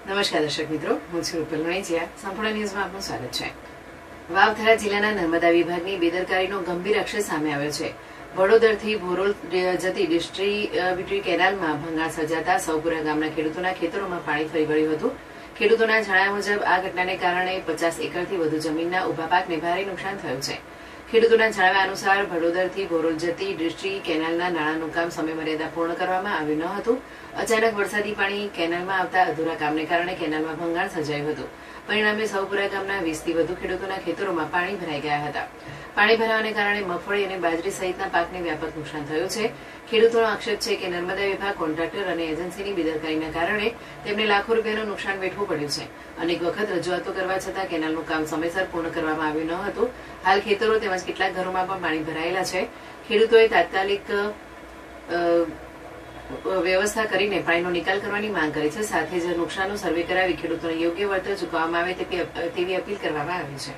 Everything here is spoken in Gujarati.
નમસ્કાર દર્શક મિત્રો, હું છું રૂપલ નોઈજીયા. સંપૂર્ણ ન્યૂઝમાં આપનું સ્વાગત છે. વાવથરા જિલ્લાના નર્મદા વિભાગની બેદરકારીનો ગંભીર અક્ષર સામે આવ્યો છે. વડોદરથી ભોરોલ જતી ડિસ્ટ્રીબ્યુટરી કેનાલમાં ભંગાણ સર્જાતા સૌપુરા ગામના ખેડૂતોના ખેતરોમાં પાણી ફરી વળ્યું હતું. ખેડૂતોના જણાવ્યા મુજબ આ ઘટનાને કારણે 50 એકરથી વધુ જમીનના ઉભા પાકને ભારે નુકસાન થયું છે. ખેડૂતોના જણાવ્યા અનુસાર વડોદરથી ભોરોલ જતી ડિસ્ટ્રી કેનાલના નાણાંનું કામ સમયમર્યાદા પૂર્ણ કરવામાં આવ્યું ન હતું. અચાનક વરસાદી પાણી કેનાલમાં આવતા અધૂરા કામને કારણે કેનાલમાં ભંગાણ સર્જાયું હતું. પરિણામે સૌપુરા ગામના 20થી વધુ ખેડૂતોના ખેતરોમાં પાણી ભરાઈ ગયા હતા. પાણી ભરાવાને કારણે મગફળી અને બાજરી સહિતના પાકને વ્યાપક નુકસાન થયું છે. ખેડૂતોનો આક્ષેપ છે કે નર્મદા વિભાગ, કોન્ટ્રાક્ટર અને એજન્સીની બેદરકારીના કારણે તેમને લાખો રૂપિયાનું નુકસાન વેઠવું પડ્યું છે. અનેક વખત રજૂઆતો કરવા છતાં કેનાલનું કામ સમયસર પૂર્ણ કરવામાં આવ્યું ન હતું. હાલ ખેતરો તેમજ કેટલાક ઘરોમાં પણ પાણી ભરાયેલા છે. ખેડૂતોએ તાત્કાલિક વ્યવસ્થા કરીને પાણીનો નિકાલ કરવાની માંગ કરી છે. સાથે જ નુકસાનનો સર્વે કરાવી ખેડૂતોને યોગ્ય વળતર ચૂકવવામાં આવે તેવી અપીલ કરવામાં આવી છે.